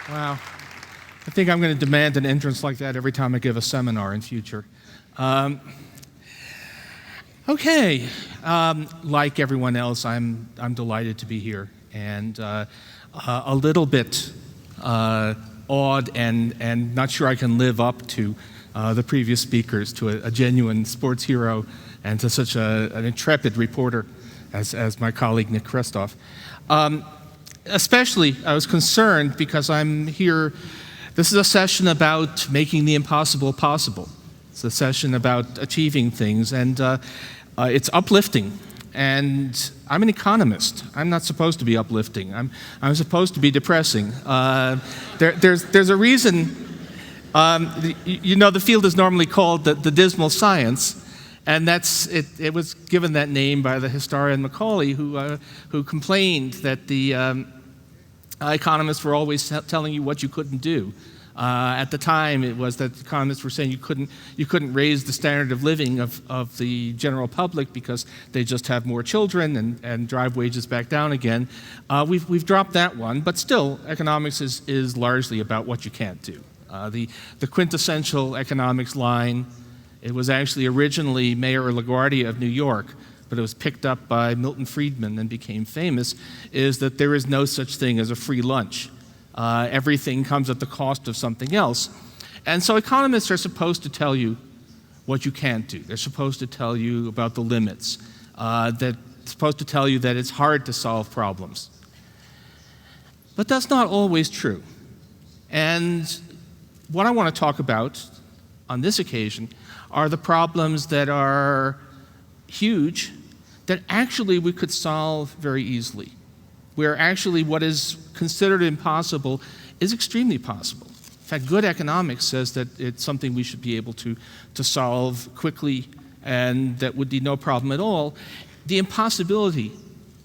Wow. I think I'm going to demand an entrance like that every time I give a seminar in future. Okay. Like everyone else, I'm delighted to be here, and a little bit awed and not sure I can live up to the previous speakers, to a genuine sports hero and to such an intrepid reporter as my colleague Nick Kristof. Especially, I was concerned because I'm here. This is a session about making the impossible possible. It's a session about achieving things, and it's uplifting. And I'm an economist. I'm not supposed to be uplifting. I'm supposed to be depressing. There's a reason. The field is normally called the dismal science. And that's it. It was given that name by the historian Macaulay, who complained that the economists were always telling you what you couldn't do. At the time, it was that economists were saying you couldn't raise the standard of living of the general public because they just have more children and drive wages back down again. We've dropped that one, but still, economics is largely about what you can't do. The quintessential economics line. It was actually originally Mayor LaGuardia of New York, but it was picked up by Milton Friedman and became famous, is that there is no such thing as a free lunch. Everything comes at the cost of something else. And so economists are supposed to tell you what you can't do. They're supposed to tell you about the limits. They're supposed to tell you that it's hard to solve problems. But that's not always true. And what I want to talk about on this occasion are the problems that are huge that actually we could solve very easily, where actually what is considered impossible is extremely possible. In fact, good economics says that it's something we should be able to solve quickly and that would be no problem at all. The impossibility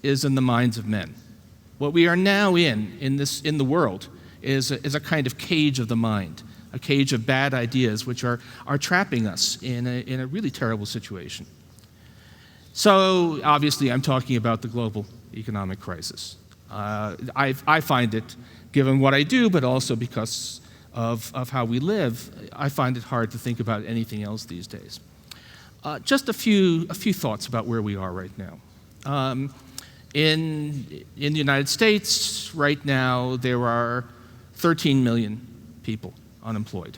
is in the minds of men. What we are now in the world is a kind of cage of the mind, a cage of bad ideas which are trapping us in a really terrible situation. So obviously I'm talking about the global economic crisis. I find it, given what I do, but also because of how we live, I find it hard to think about anything else these days. Just a few thoughts about where we are right now. In the United States, right now, there are 13 million people unemployed.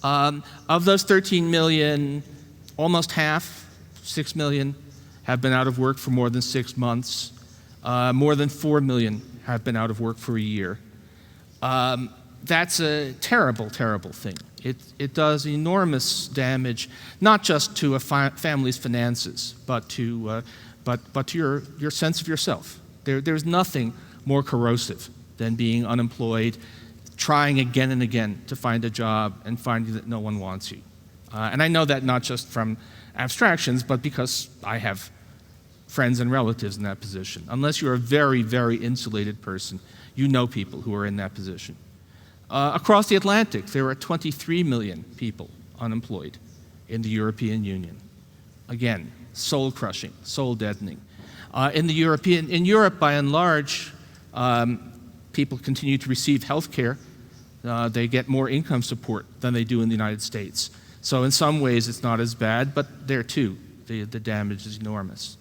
Of those 13 million, almost half, 6 million, have been out of work for more than 6 months. More than 4 million have been out of work for a year. That's a terrible, terrible thing. It does enormous damage, not just to a family's finances, but to your sense of yourself. There's nothing more corrosive than being unemployed, trying again and again to find a job and finding that no one wants you. And I know that not just from abstractions, but because I have friends and relatives in that position. Unless you're a very, very insulated person, you know people who are in that position. Across the Atlantic, there are 23 million people unemployed in the European Union. Again, soul-crushing, soul-deadening. In Europe, by and large, people continue to receive health care. They get more income support than they do in the United States. So in some ways, it's not as bad, but there too, the damage is enormous.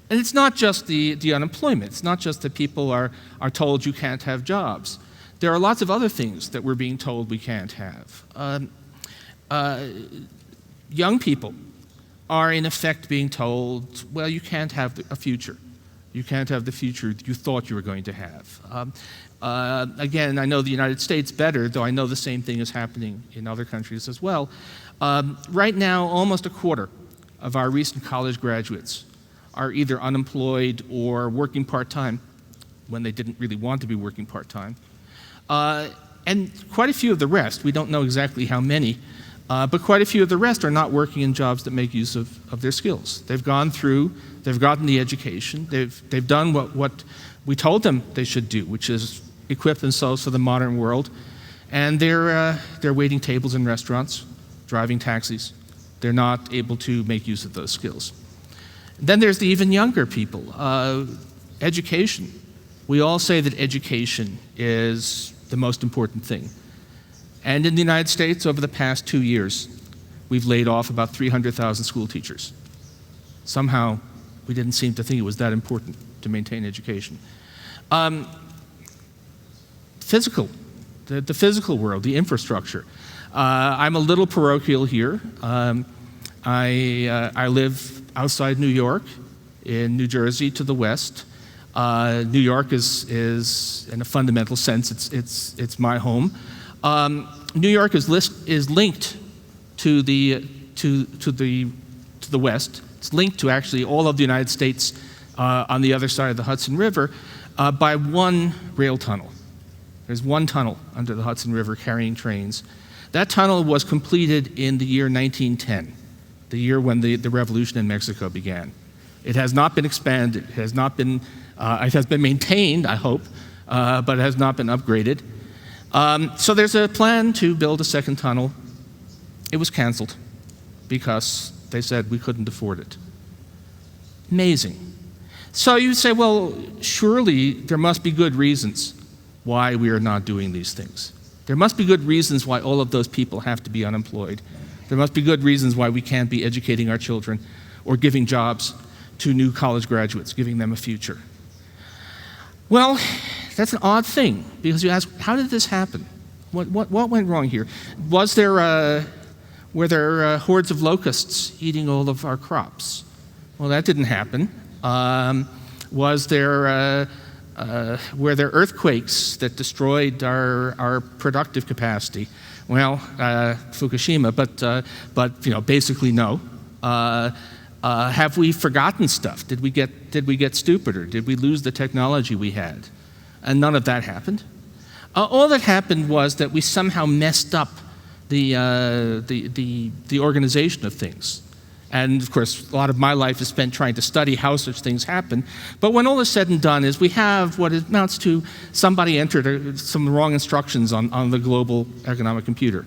And it's not just the unemployment. It's not just that people are told you can't have jobs. There are lots of other things that we're being told we can't have. Young people are in effect being told, well, you can't have a future. You can't have the future you thought you were going to have. Again, I know the United States better, though I know the same thing is happening in other countries as well. Right now, almost a quarter of our recent college graduates are either unemployed or working part-time when they didn't really want to be working part-time. And quite a few of the rest, we don't know exactly how many, but quite a few of the rest are not working in jobs that make use of their skills. They've gone through, they've gotten the education, they've done what we told them they should do, which is equip themselves for the modern world, and they're waiting tables in restaurants, driving taxis. They're not able to make use of those skills. Then there's the even younger people. Education. We all say that education is the most important thing. And in the United States, over the past 2 years, we've laid off about 300,000 school teachers. Somehow, we didn't seem to think it was that important to maintain education. Physical, the physical world, the infrastructure. I'm a little parochial here. I live outside New York, in New Jersey to the west. New York is in a fundamental sense, it's my home. New York is linked to the west. It's linked to actually all of the United States on the other side of the Hudson River by one rail tunnel. There's one tunnel under the Hudson River carrying trains. That tunnel was completed in the year 1910, the year when the revolution in Mexico began. It has not been expanded. It has been maintained, I hope, but it has not been upgraded. So there's a plan to build a second tunnel. It was canceled because they said we couldn't afford it. Amazing. So you say, well, surely there must be good reasons why we are not doing these things. There must be good reasons why all of those people have to be unemployed. There must be good reasons why we can't be educating our children or giving jobs to new college graduates, giving them a future. Well, that's an odd thing, because you ask, how did this happen? What went wrong here? Were there hordes of locusts eating all of our crops? Well, that didn't happen. Were there earthquakes that destroyed our productive capacity? Well, Fukushima, but basically no. Have we forgotten stuff? Did we get stupider? Did we lose the technology we had? And none of that happened. All that happened was that we somehow messed up the organization of things. And of course, a lot of my life is spent trying to study how such things happen. But when all is said and done, is we have what amounts to somebody entered some wrong instructions on the global economic computer.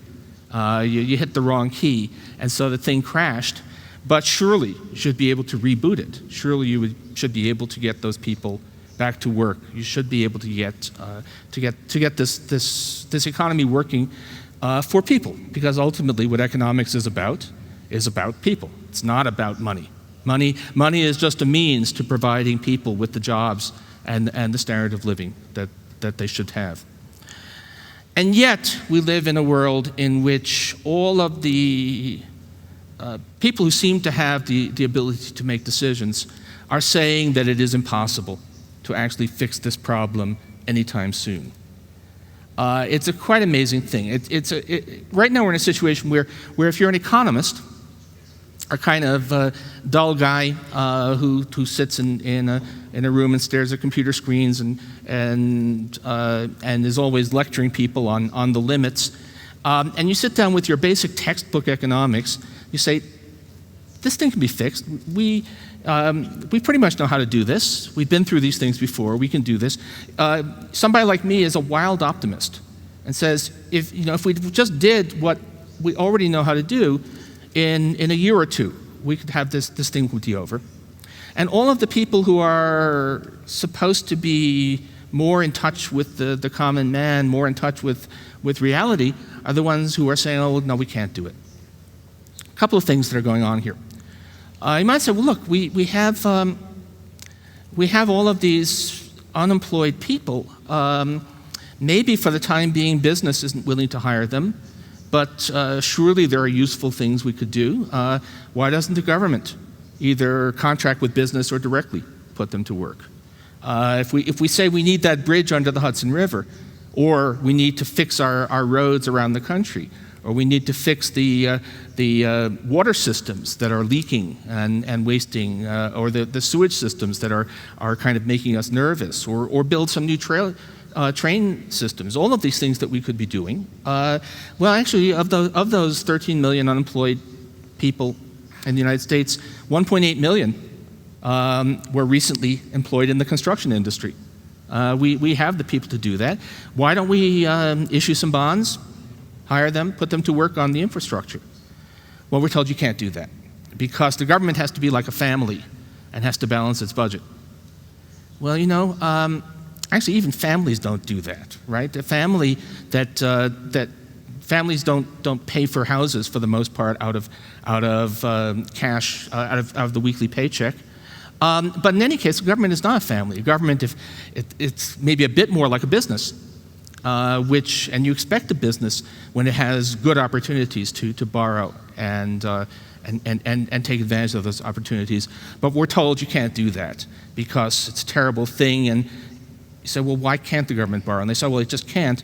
You hit the wrong key, and so the thing crashed. But surely you should be able to reboot it. Surely you should be able to get those people back to work. You should be able to get this economy working for people, because ultimately what economics is about people. It's not about money. Money is just a means to providing people with the jobs and the standard of living that they should have. And yet we live in a world in which all of the people who seem to have the ability to make decisions are saying that it is impossible to actually fix this problem anytime soon. It's a quite amazing thing. Right now we're in a situation where if you're an economist, a kind of dull guy who sits in a room and stares at computer screens and is always lecturing people on the limits, and you sit down with your basic textbook economics, you say, this thing can be fixed. We pretty much know how to do this. We've been through these things before. We can do this. Somebody like me is a wild optimist and says, if we just did what we already know how to do, in a year or two, we could have this thing would be over. And all of the people who are supposed to be more in touch with the common man, more in touch with reality, are the ones who are saying, oh, no, we can't do it. A couple of things that are going on here. You might say, well, look, we have all of these unemployed people. Maybe for the time being, business isn't willing to hire them, but surely there are useful things we could do. Why doesn't the government either contract with business or directly put them to work? If we say we need that bridge under the Hudson River, or we need to fix our roads around the country, or we need to fix the water systems that are leaking and wasting, or the sewage systems that are kind of making us nervous, or build some new train systems. All of these things that we could be doing. Well, actually, of those 13 million unemployed people in the United States, 1.8 million were recently employed in the construction industry. We have the people to do that. Why don't we issue some bonds, hire them, put them to work on the infrastructure? Well, we're told you can't do that because the government has to be like a family and has to balance its budget. Well, you know, actually even families don't do that, right? The family that families don't pay for houses for the most part out of cash, out of the weekly paycheck. But in any case, the government is not a family. Government, it's maybe a bit more like a business, and you expect a business when it has good opportunities to borrow and take advantage of those opportunities. But we're told you can't do that because it's a terrible thing. And you say, well, why can't the government borrow? And they say, well, it just can't.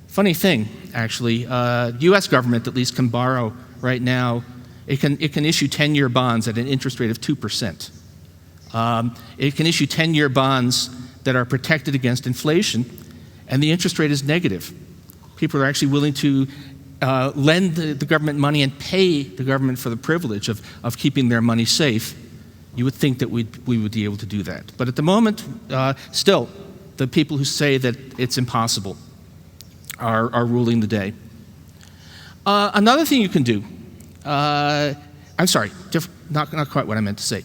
Funny thing, actually, U.S. government at least can borrow right now. It can issue 10-year bonds at an interest rate of 2%. It can issue 10-year bonds that are protected against inflation, and the interest rate is negative. People are actually willing to lend the government money and pay the government for the privilege of keeping their money safe. You would think that we would be able to do that. But at the moment, still, the people who say that it's impossible are ruling the day. Another thing you can do, I'm sorry, not quite what I meant to say.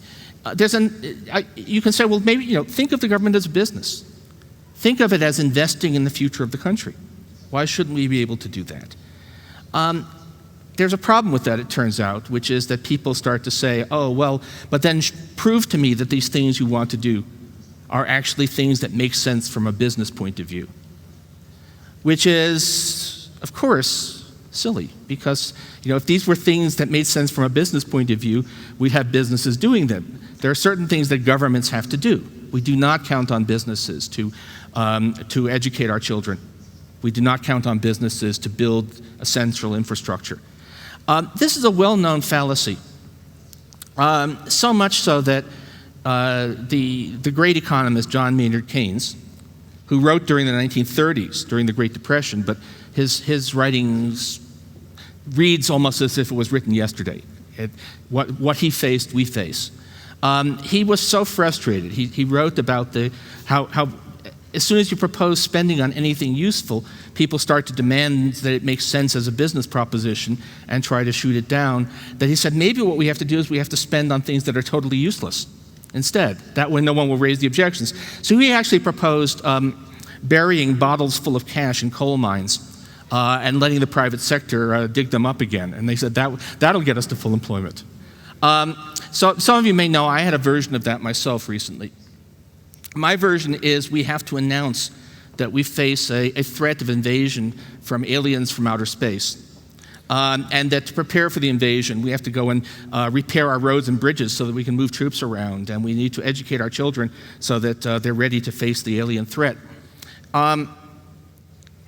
You can say, well, maybe, think of the government as a business. Think of it as investing in the future of the country. Why shouldn't we be able to do that? There's a problem with that, it turns out, which is that people start to say, oh, well, but then prove to me that these things you want to do are actually things that make sense from a business point of view. Which is, of course, silly, because if these were things that made sense from a business point of view, we'd have businesses doing them. There are certain things that governments have to do. We do not count on businesses to educate our children. We do not count on businesses to build a central infrastructure. This is a well-known fallacy, so much so that the great economist John Maynard Keynes, who wrote during the 1930s, during the Great Depression, but his writings reads almost as if it was written yesterday. What he faced, we face. He was so frustrated. He wrote about how as soon as you propose spending on anything useful, people start to demand that it makes sense as a business proposition and try to shoot it down, that he said maybe what we have to do is we have to spend on things that are totally useless instead. That way no one will raise the objections. So he actually proposed burying bottles full of cash in coal mines and letting the private sector dig them up again. And they said that'll get us to full employment. So some of you may know I had a version of that myself recently. My version is we have to announce that we face a threat of invasion from aliens from outer space. And that to prepare for the invasion, we have to go and repair our roads and bridges so that we can move troops around, and we need to educate our children so that they're ready to face the alien threat. And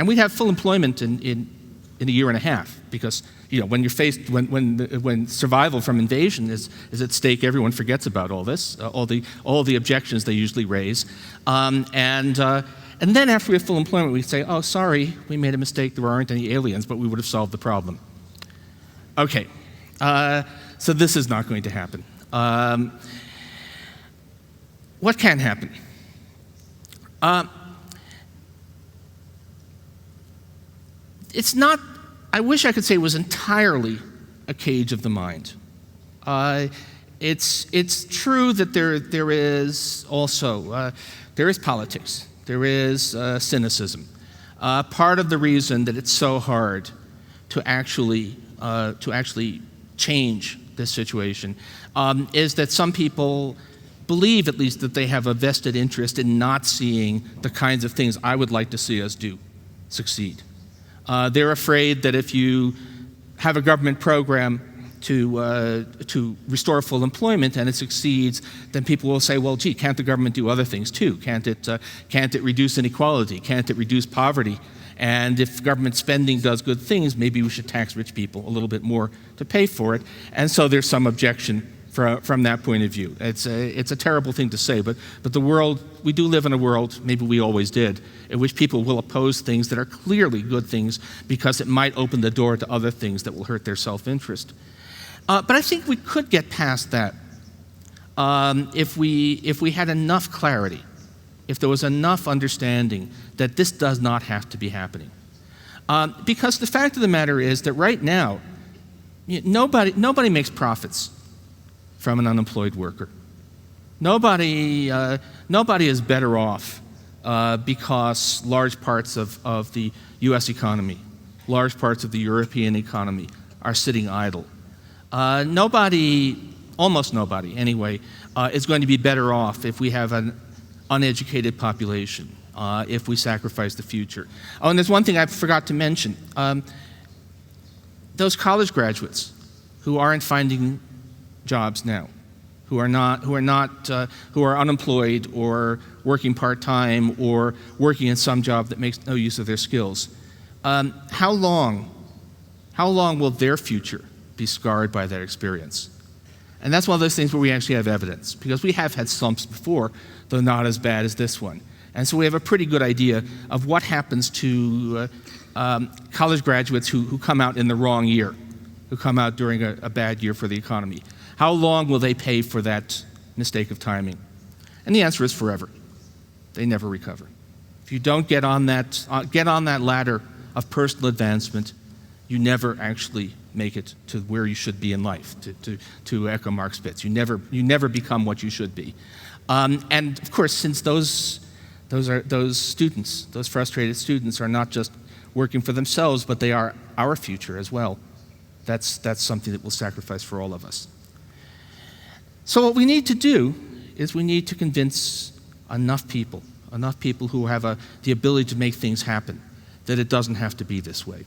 we'd have full employment in a year and a half, because when you're faced when survival from invasion is at stake, everyone forgets about all this, all the objections they usually raise, and then after we have full employment, we say, oh, sorry, we made a mistake. There aren't any aliens, but we would have solved the problem. Okay, so this is not going to happen. What can happen? It's not, I wish I could say it was entirely a cage of the mind. It's true that there is also, there is politics, there is cynicism. Part of the reason that it's so hard to actually change this situation is that some people believe, at least, that they have a vested interest in not seeing the kinds of things I would like to see us do succeed. They're afraid that if you have a government program to restore full employment and it succeeds, then people will say, well, gee, can't the government do other things too? Can't it reduce inequality? Can't it reduce poverty? And if government spending does good things, maybe we should tax rich people a little bit more to pay for it. And so there's some objection from that point of view. It's a terrible thing to say, but the world, we do live in a world, maybe we always did, in which people will oppose things that are clearly good things because it might open the door to other things that will hurt their self-interest. But I think we could get past that if we had enough clarity, if there was enough understanding that this does not have to be happening. Because the fact of the matter is that right now, nobody makes profits from an unemployed worker. Nobody is better off because large parts of the U.S. economy, large parts of the European economy are sitting idle. Almost nobody anyway, is going to be better off if we have an uneducated population, if we sacrifice the future. Oh, and there's one thing I forgot to mention. Those college graduates who aren't finding jobs now, who are unemployed or working part-time or working in some job that makes no use of their skills. How long will their future be scarred by that experience? And that's one of those things where we actually have evidence, because we have had slumps before, though not as bad as this one. And so we have a pretty good idea of what happens to college graduates who come out in the wrong year, who come out during a bad year for the economy. How long will they pay for that mistake of timing? And the answer is forever. They never recover. If you don't get on that ladder of personal advancement, you never actually make it to where you should be in life, to echo Mark Spitz. You never become what you should be. And of course, since those students, those frustrated students, are not just working for themselves, but they are our future as well. That's something that we'll sacrifice for all of us. So what we need to do is we need to convince enough people who have the ability to make things happen, that it doesn't have to be this way.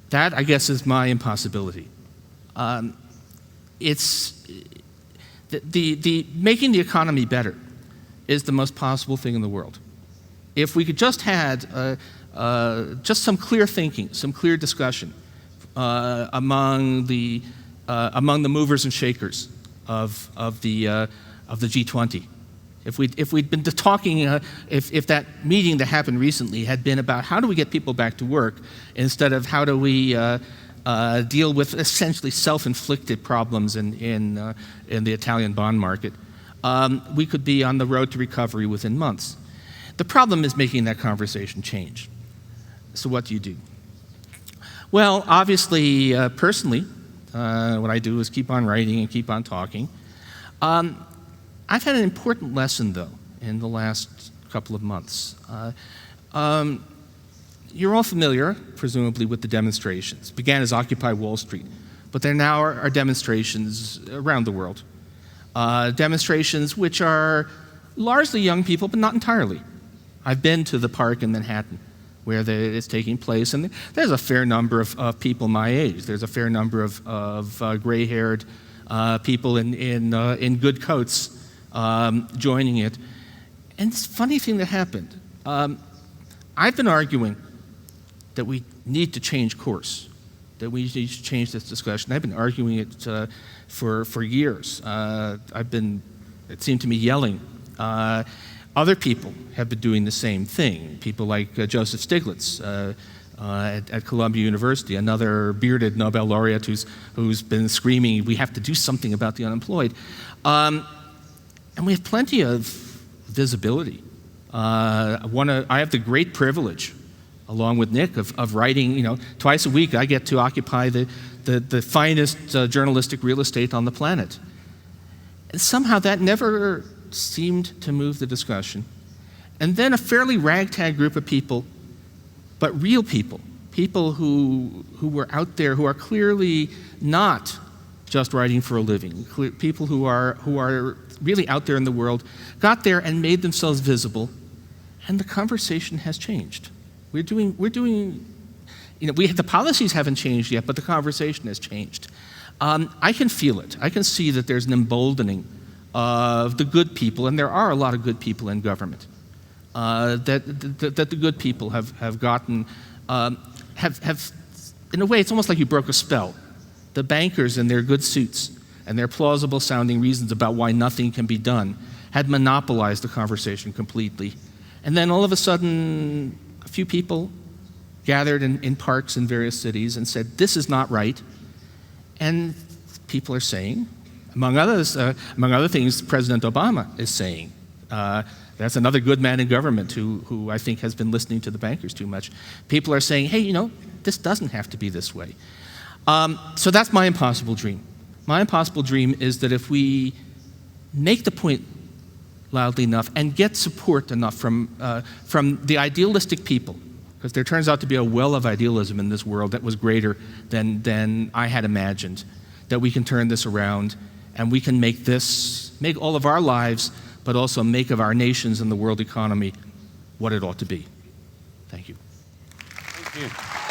That, I guess, is my impossibility. It's the making the economy better is the most possible thing in the world. If we could just had just some clear thinking, some clear discussion among the movers and shakers of the G20. If we'd been talking, if that meeting that happened recently had been about how do we get people back to work instead of how do we deal with essentially self-inflicted problems in the Italian bond market, we could be on the road to recovery within months. The problem is making that conversation change. So what do you do? Well, obviously, personally, what I do is keep on writing and keep on talking. I've had an important lesson, though, in the last couple of months. You're all familiar, presumably, with the demonstrations. It began as Occupy Wall Street, but there now are demonstrations around the world. Demonstrations which are largely young people, but not entirely. I've been to the park in Manhattan where it's taking place, and there's a fair number of people my age. There's a fair number of gray-haired people in good coats joining it. And this funny thing that happened, I've been arguing that we need to change course, that we need to change this discussion. I've been arguing it for years. It seemed to me, yelling. Other people have been doing the same thing. People like Joseph Stiglitz at Columbia University, another bearded Nobel laureate who's been screaming, we have to do something about the unemployed. And we have plenty of visibility. I have the great privilege, along with Nick, of writing, twice a week I get to occupy the finest journalistic real estate on the planet. And somehow that never seemed to move the discussion. And then a fairly ragtag group of people, but real people who were out there, who are clearly not just writing for a living, people who are really out there in the world, got there and made themselves visible, and the conversation has changed. The policies haven't changed yet, but the conversation has changed. I can feel it. I can see that there's an emboldening of the good people, and there are a lot of good people in government, that the good people have gotten, have in a way, it's almost like you broke a spell. The bankers in their good suits and their plausible sounding reasons about why nothing can be done had monopolized the conversation completely. And then all of a sudden, a few people gathered in parks in various cities and said, this is not right. And people are saying, among other things, President Obama is saying, that's another good man in government who I think has been listening to the bankers too much. People are saying, hey, this doesn't have to be this way. So that's my impossible dream. My impossible dream is that if we make the point loudly enough and get support enough from the idealistic people, because there turns out to be a well of idealism in this world that was greater than I had imagined, that we can turn this around and we can make all of our lives, but also make of our nations and the world economy what it ought to be. Thank you. Thank you.